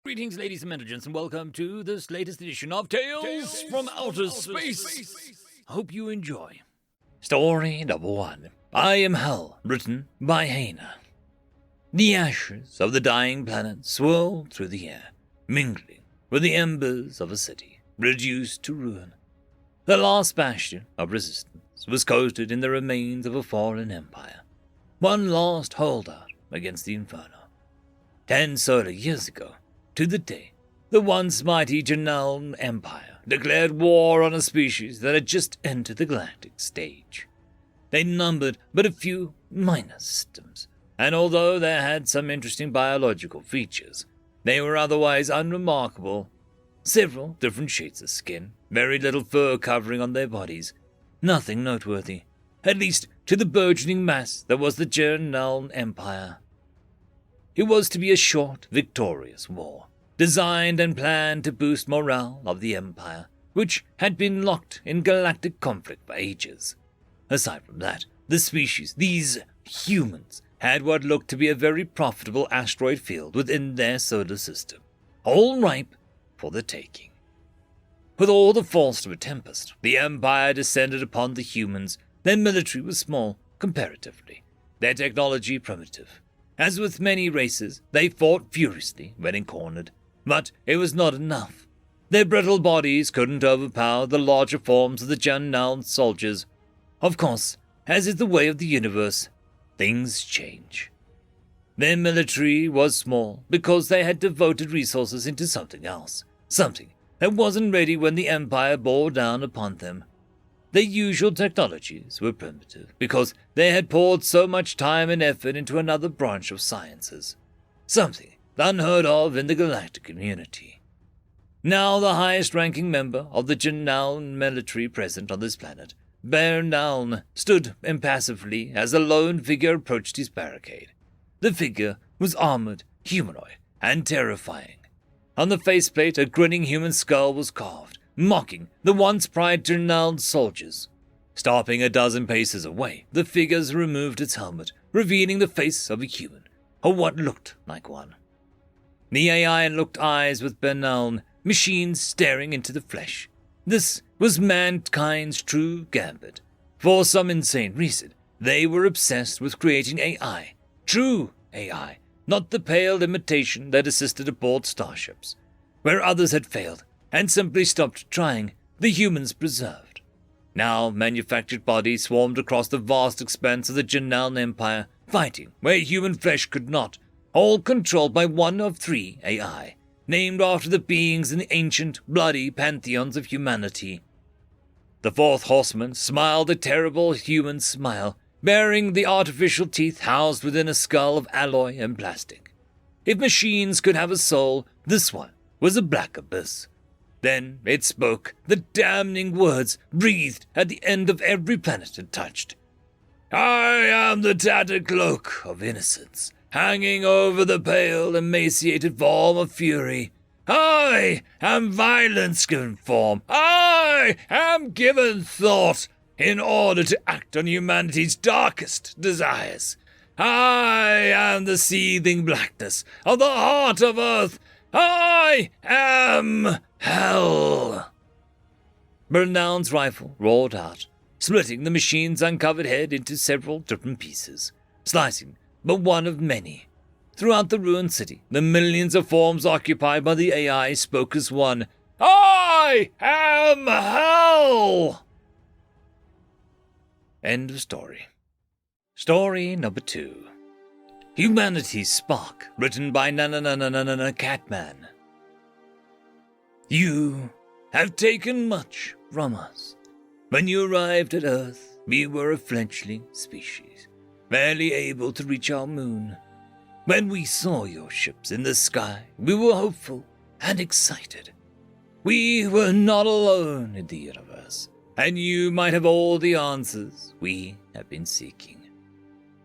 Greetings, ladies and gentlemen, and welcome to this latest edition of Tales from Outer Space. I hope you enjoy. Story number 1. I Am Hell, written by Hana. The ashes of the dying planet swirled through the air, mingling with the embers of a city, reduced to ruin. The last bastion of resistance was coated in the remains of a fallen empire, one last holdout against the inferno. 10 solar years ago, to the day, the once mighty Janelle Empire declared war on a species that had just entered the galactic stage. They numbered but a few minor systems, and although they had some interesting biological features, they were otherwise unremarkable. Several different shades of skin, very little fur covering on their bodies, nothing noteworthy, at least to the burgeoning mass that was the Janelle Empire. It was to be a short, victorious war, designed and planned to boost morale of the Empire, which had been locked in galactic conflict for ages. Aside from that, the species, these humans, had what looked to be a very profitable asteroid field within their solar system, all ripe for the taking. With all the force of a tempest, the Empire descended upon the humans. Their military was small, comparatively, their technology primitive. As with many races, they fought furiously when encornered, but it was not enough. Their brittle bodies couldn't overpower the larger forms of the Janelle soldiers. Of course, as is the way of the universe, things change. Their military was small because they had devoted resources into something else, something that wasn't ready when the Empire bore down upon them. Their usual technologies were primitive because they had poured so much time and effort into another branch of sciences, something unheard of in the galactic community. Now the highest-ranking member of the Janelle military present on this planet, Bear Naln, stood impassively as a lone figure approached his barricade. The figure was armored, humanoid, and terrifying. On the faceplate, a grinning human skull was carved, mocking the once pride Janelle soldiers. Stopping a dozen paces away, the figures removed its helmet, revealing the face of a human, or what looked like one. The AI looked eyes with Bernal, machines staring into the flesh. This was mankind's true gambit. For some insane reason, they were obsessed with creating AI, true AI, not the pale imitation that assisted aboard starships. Where others had failed and simply stopped trying, the humans preserved. Now manufactured bodies swarmed across the vast expanse of the Janelle Empire, fighting where human flesh could not, all controlled by one of 3 AI, named after the beings in the ancient, bloody pantheons of humanity. The 4th horseman smiled a terrible human smile, bearing the artificial teeth housed within a skull of alloy and plastic. If machines could have a soul, this one was a black abyss. Then it spoke the damning words breathed at the end of every planet it touched. I am the tattered cloak of innocence, hanging over the pale, emaciated form of fury. I am violence given form. I am given thought in order to act on humanity's darkest desires. I am the seething blackness of the heart of Earth. I am Hell. Bernal's rifle roared out, splitting the machine's uncovered head into several different pieces, slicing but one of many. Throughout the ruined city, the millions of forms occupied by the AI spoke as one. I am Hell! End of story. Story number 2. Humanity's Spark, written by Catman. You have taken much from us. When you arrived at Earth, we were a fledgling species, barely able to reach our moon. When we saw your ships in the sky, we were hopeful and excited. We were not alone in the universe, and you might have all the answers we have been seeking.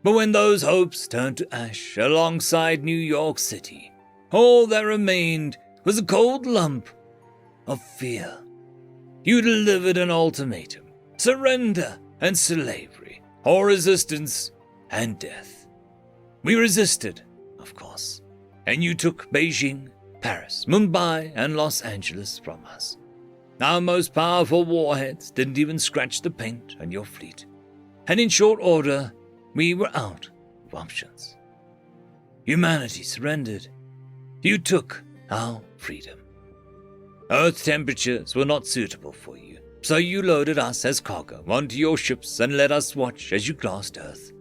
But when those hopes turned to ash alongside New York City, all that remained was a cold lump of fear. You delivered an ultimatum: surrender and slavery, or resistance and death. We resisted, of course, and you took Beijing Paris, Mumbai, and Los Angeles from us. Our most powerful warheads didn't even scratch the paint on your fleet. And in short order, we were out of options. Humanity surrendered. You took our freedom. Earth temperatures were not suitable for you, so you loaded us as cargo onto your ships and let us watch as you glassed Earth.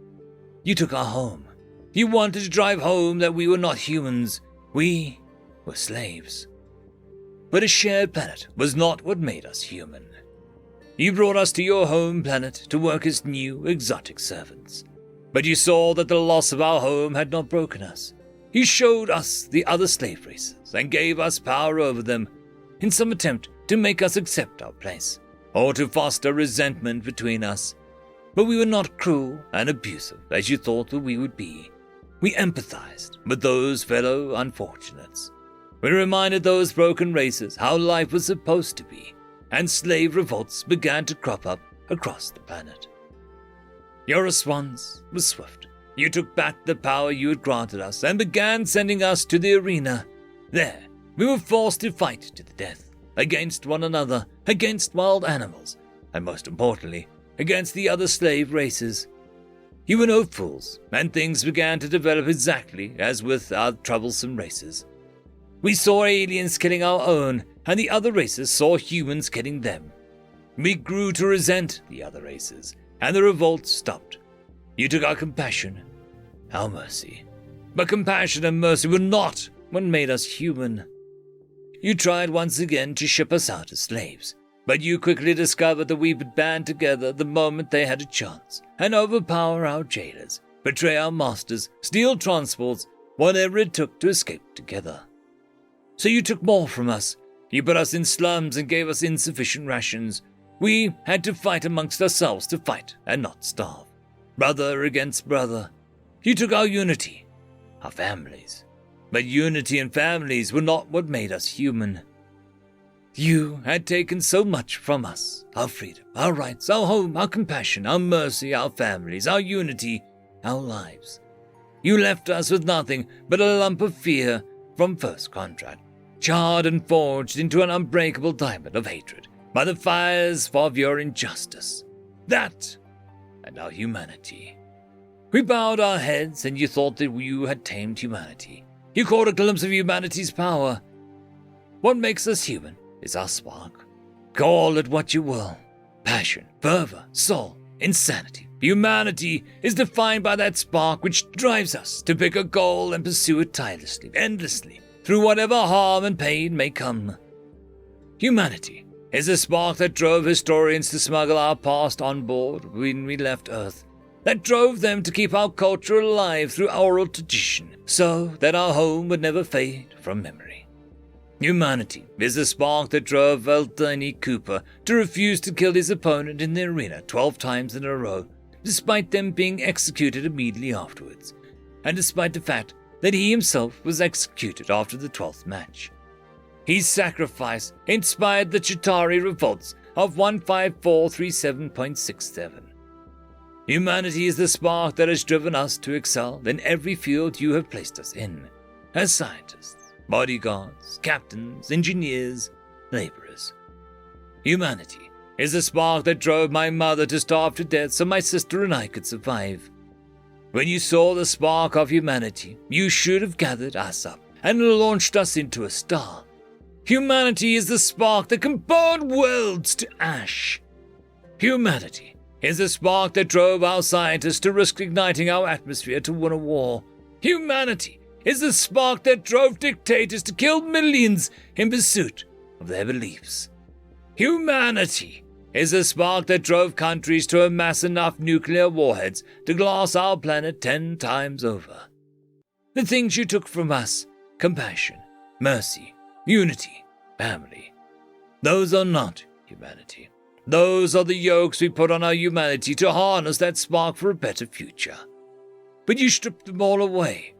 You took our home. You wanted to drive home that we were not humans. We were slaves. But a shared planet was not what made us human. You brought us to your home planet to work as new, exotic servants. But you saw that the loss of our home had not broken us. You showed us the other slave races and gave us power over them in some attempt to make us accept our place, or to foster resentment between us. But we were not cruel and abusive as you thought that we would be. We empathized with those fellow unfortunates. We reminded those broken races how life was supposed to be, and slave revolts began to crop up across the planet. Your response was swift. You took back the power you had granted us and began sending us to the arena. There, we were forced to fight to the death, against one another, against wild animals, and most importantly, against the other slave races. You were no fools, and things began to develop exactly as with our troublesome races. We saw aliens killing our own, and the other races saw humans killing them. We grew to resent the other races, and the revolt stopped. You took our compassion, our mercy. But compassion and mercy were not what made us human. You tried once again to ship us out as slaves, but you quickly discovered that we would band together the moment they had a chance, and overpower our jailers, betray our masters, steal transports, whatever it took to escape together. So you took more from us. You put us in slums and gave us insufficient rations. We had to fight amongst ourselves to fight and not starve. Brother against brother. You took our unity, our families. But unity and families were not what made us human. You had taken so much from us, our freedom, our rights, our home, our compassion, our mercy, our families, our unity, our lives. You left us with nothing but a lump of fear from first contract, charred and forged into an unbreakable diamond of hatred by the fires of your injustice. That and our humanity. We bowed our heads, and you thought that you had tamed humanity. You caught a glimpse of humanity's power. What makes us human is our spark. Call it what you will. Passion, fervor, soul, insanity. Humanity is defined by that spark which drives us to pick a goal and pursue it tirelessly, endlessly, through whatever harm and pain may come. Humanity is the spark that drove historians to smuggle our past on board when we left Earth, that drove them to keep our culture alive through oral tradition, so that our home would never fade from memory. Humanity is the spark that drove Eldini Cooper to refuse to kill his opponent in the arena 12 times in a row, despite them being executed immediately afterwards, and despite the fact that he himself was executed after the 12th match. His sacrifice inspired the Chitauri revolts of 15437.67. Humanity is the spark that has driven us to excel in every field you have placed us in, as scientists, bodyguards, captains, engineers, laborers. Humanity is the spark that drove my mother to starve to death so my sister and I could survive. When you saw the spark of humanity, you should have gathered us up and launched us into a star. Humanity is the spark that can burn worlds to ash. Humanity is the spark that drove our scientists to risk igniting our atmosphere to win a war. Humanity is the spark that drove dictators to kill millions in pursuit of their beliefs. Humanity is the spark that drove countries to amass enough nuclear warheads to glass our planet 10 times over. The things you took from us, compassion, mercy, unity, family, those are not humanity. Those are the yokes we put on our humanity to harness that spark for a better future. But you stripped them all away.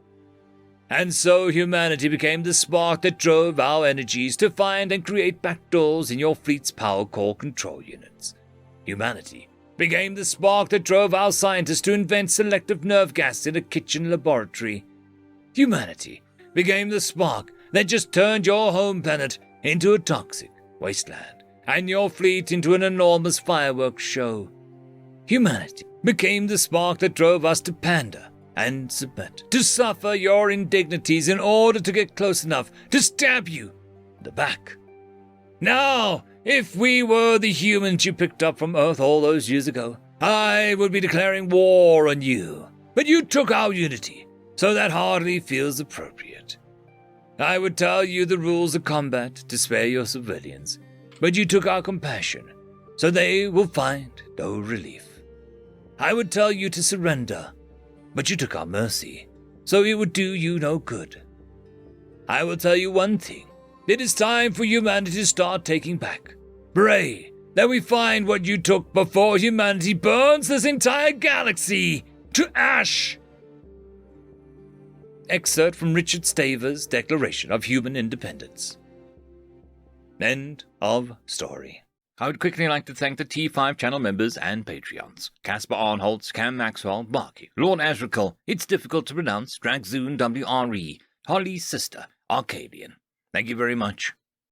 And so humanity became the spark that drove our energies to find and create backdoors in your fleet's power core control units. Humanity became the spark that drove our scientists to invent selective nerve gas in a kitchen laboratory. Humanity became the spark that just turned your home planet into a toxic wasteland, and your fleet into an enormous fireworks show. Humanity became the spark that drove us to pander and submit, to suffer your indignities in order to get close enough to stab you in the back. Now, if we were the humans you picked up from Earth all those years ago, I would be declaring war on you. But you took our unity, so that hardly feels appropriate. I would tell you the rules of combat to spare your civilians, but you took our compassion, so they will find no relief. I would tell you to surrender, but you took our mercy, so it would do you no good. I will tell you one thing. It is time for humanity to start taking back. Pray that we find what you took before humanity burns this entire galaxy to ash. Excerpt from Richard Staver's Declaration of Human Independence. End of story. I would quickly like to thank the T5 channel members and Patreons. Caspar Arnholtz, Cam Maxwell, Barky, Lord Azrakal, It's Difficult to Pronounce, Dragzoon WRE, Holly's Sister, Arcadian. Thank you very much.